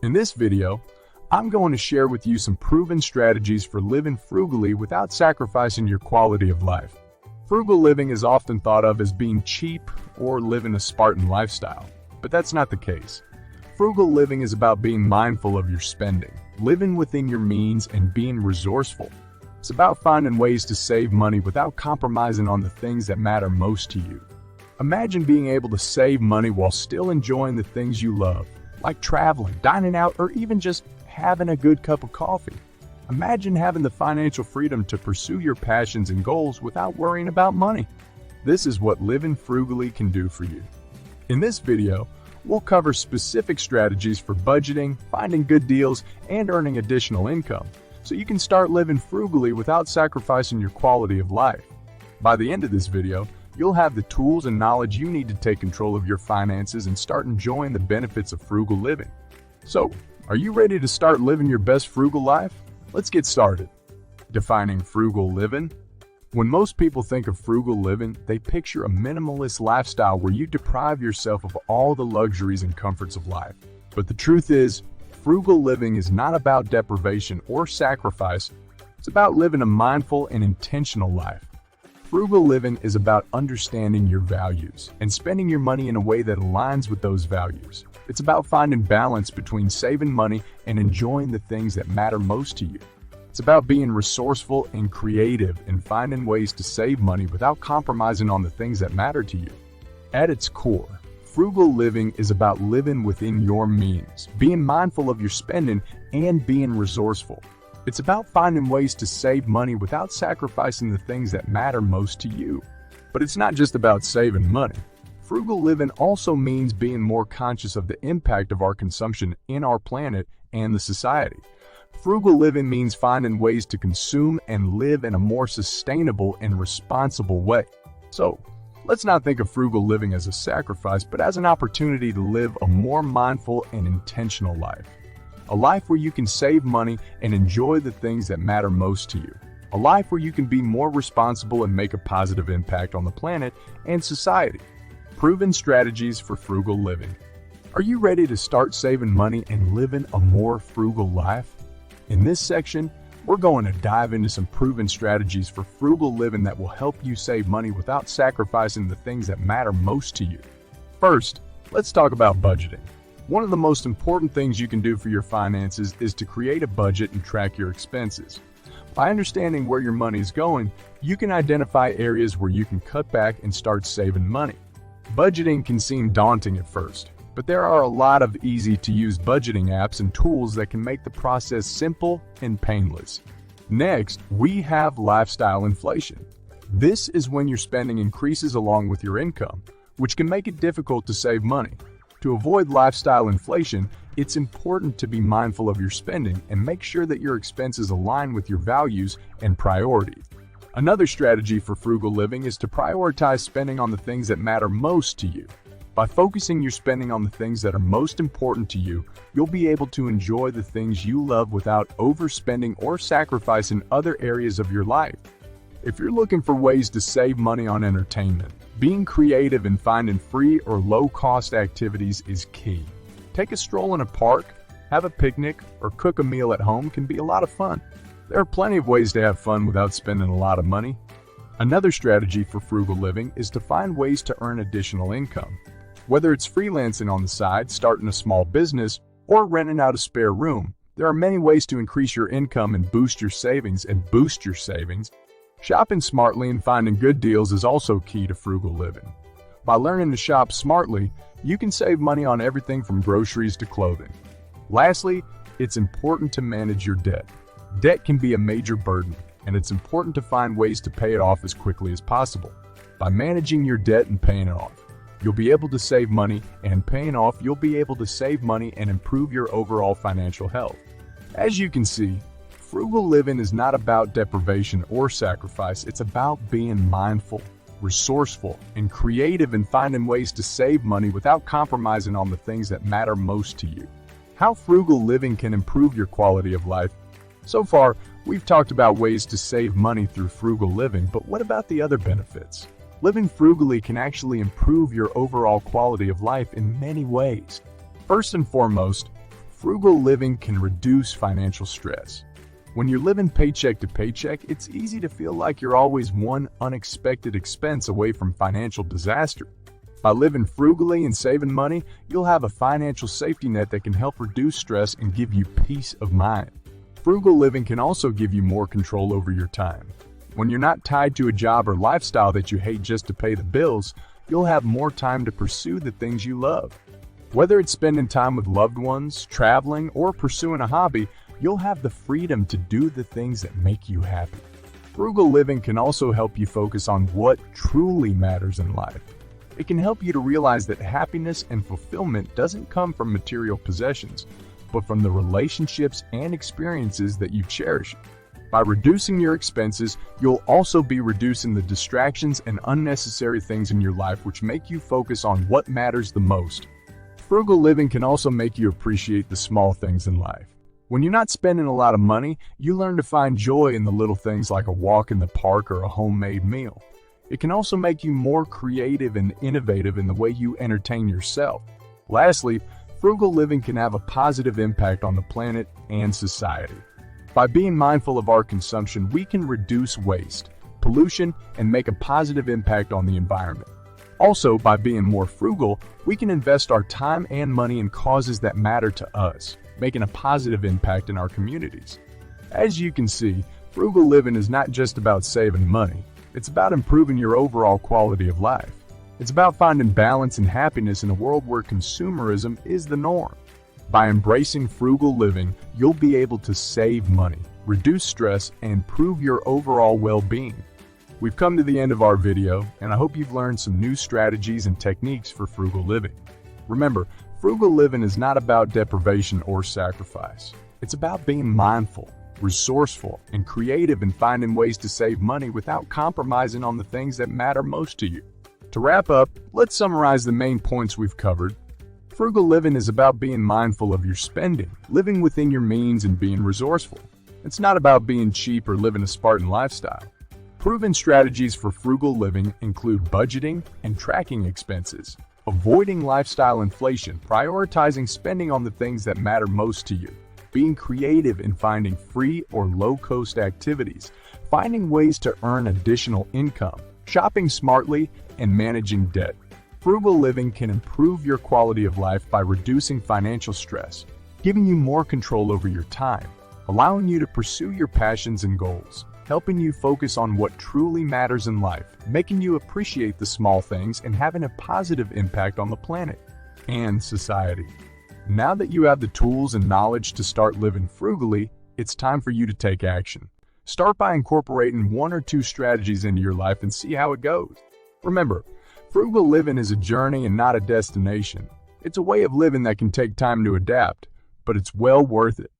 In this video, I'm going to share with you some proven strategies for living frugally without sacrificing your quality of life. Frugal living is often thought of as being cheap or living a Spartan lifestyle, but that's not the case. Frugal living is about being mindful of your spending, living within your means, and being resourceful. It's about finding ways to save money without compromising on the things that matter most to you. Imagine being able to save money while still enjoying the things you love, like traveling, dining out, or even just having a good cup of coffee. Imagine having the financial freedom to pursue your passions and goals without worrying about money. This is what living frugally can do for you. In this video, we'll cover specific strategies for budgeting, finding good deals, and earning additional income, so you can start living frugally without sacrificing your quality of life. By the end of this video, you'll have the tools and knowledge you need to take control of your finances and start enjoying the benefits of frugal living. So, are you ready to start living your best frugal life? Let's get started. Defining frugal living. When most people think of frugal living, they picture a minimalist lifestyle where you deprive yourself of all the luxuries and comforts of life. But the truth is, frugal living is not about deprivation or sacrifice. It's about living a mindful and intentional life. Frugal living is about understanding your values and spending your money in a way that aligns with those values. It's about finding balance between saving money and enjoying the things that matter most to you. It's about being resourceful and creative and finding ways to save money without compromising on the things that matter to you. At its core, frugal living is about living within your means, being mindful of your spending, and being resourceful. It's about finding ways to save money without sacrificing the things that matter most to you. But it's not just about saving money. Frugal living also means being more conscious of the impact of our consumption in our planet and the society. Frugal living means finding ways to consume and live in a more sustainable and responsible way. So, let's not think of frugal living as a sacrifice, but as an opportunity to live a more mindful and intentional life. A life where you can save money and enjoy the things that matter most to you. A life where you can be more responsible and make a positive impact on the planet and society. Proven strategies for frugal living. Are you ready to start saving money and living a more frugal life? In this section, we're going to dive into some proven strategies for frugal living that will help you save money without sacrificing the things that matter most to you. First, let's talk about budgeting. One of the most important things you can do for your finances is to create a budget and track your expenses. By understanding where your money is going, you can identify areas where you can cut back and start saving money. Budgeting can seem daunting at first, but there are a lot of easy-to-use budgeting apps and tools that can make the process simple and painless. Next, we have lifestyle inflation. This is when your spending increases along with your income, which can make it difficult to save money. To avoid lifestyle inflation, it's important to be mindful of your spending and make sure that your expenses align with your values and priorities. Another strategy for frugal living is to prioritize spending on the things that matter most to you. By focusing your spending on the things that are most important to you, you'll be able to enjoy the things you love without overspending or sacrificing other areas of your life. If you're looking for ways to save money on entertainment, being creative and finding free or low-cost activities is key. Take a stroll in a park, have a picnic, or cook a meal at home can be a lot of fun. There are plenty of ways to have fun without spending a lot of money. Another strategy for frugal living is to find ways to earn additional income. Whether it's freelancing on the side, starting a small business, or renting out a spare room, there are many ways to increase your income and boost your savings. Shopping smartly and finding good deals is also key to frugal living. By learning to shop smartly, you can save money on everything from groceries to clothing. Lastly, it's important to manage your debt. Debt can be a major burden, and it's important to find ways to pay it off as quickly as possible. By managing your debt and paying it off, you'll be able to save money, and paying off, you'll be able to save money and improve your overall financial health. As you can see, frugal living is not about deprivation or sacrifice. It's about being mindful, resourceful, and creative in finding ways to save money without compromising on the things that matter most to you. How frugal living can improve your quality of life. So far, we've talked about ways to save money through frugal living, but what about the other benefits? Living frugally can actually improve your overall quality of life in many ways. First and foremost, Frugal living can reduce financial stress. When you're living paycheck to paycheck, it's easy to feel like you're always one unexpected expense away from financial disaster. By living frugally and saving money, you'll have a financial safety net that can help reduce stress and give you peace of mind. Frugal living can also give you more control over your time. When you're not tied to a job or lifestyle that you hate just to pay the bills, you'll have more time to pursue the things you love. Whether it's spending time with loved ones, traveling, or pursuing a hobby, you'll have the freedom to do the things that make you happy. Frugal living can also help you focus on what truly matters in life. It can help you to realize that happiness and fulfillment doesn't come from material possessions, but from the relationships and experiences that you cherish. By reducing your expenses, you'll also be reducing the distractions and unnecessary things in your life which make you focus on what matters the most. Frugal living can also make you appreciate the small things in life. When you're not spending a lot of money, you learn to find joy in the little things like a walk in the park or a homemade meal. It can also make you more creative and innovative in the way you entertain yourself. Lastly, frugal living can have a positive impact on the planet and society. By being mindful of our consumption, we can reduce waste, pollution, and make a positive impact on the environment. Also, by being more frugal, we can invest our time and money in causes that matter to us, making a positive impact in our communities. As you can see, frugal living is not just about saving money. It's about improving your overall quality of life. It's about finding balance and happiness in a world where consumerism is the norm. By embracing frugal living, you'll be able to save money, reduce stress, and improve your overall well-being. We've come to the end of our video, and I hope you've learned some new strategies and techniques for frugal living. Remember, frugal living is not about deprivation or sacrifice. It's about being mindful, resourceful, and creative in finding ways to save money without compromising on the things that matter most to you. To wrap up, let's summarize the main points we've covered. Frugal living is about being mindful of your spending, living within your means, and being resourceful. It's not about being cheap or living a Spartan lifestyle. Proven strategies for frugal living include budgeting and tracking expenses, avoiding lifestyle inflation, prioritizing spending on the things that matter most to you, being creative in finding free or low-cost activities, finding ways to earn additional income, shopping smartly, and managing debt. Frugal living can improve your quality of life by reducing financial stress, giving you more control over your time, allowing you to pursue your passions and goals, helping you focus on what truly matters in life, making you appreciate the small things, and having a positive impact on the planet and society. Now that you have the tools and knowledge to start living frugally, it's time for you to take action. Start by incorporating one or two strategies into your life and see how it goes. Remember, frugal living is a journey and not a destination. It's a way of living that can take time to adapt, but it's well worth it.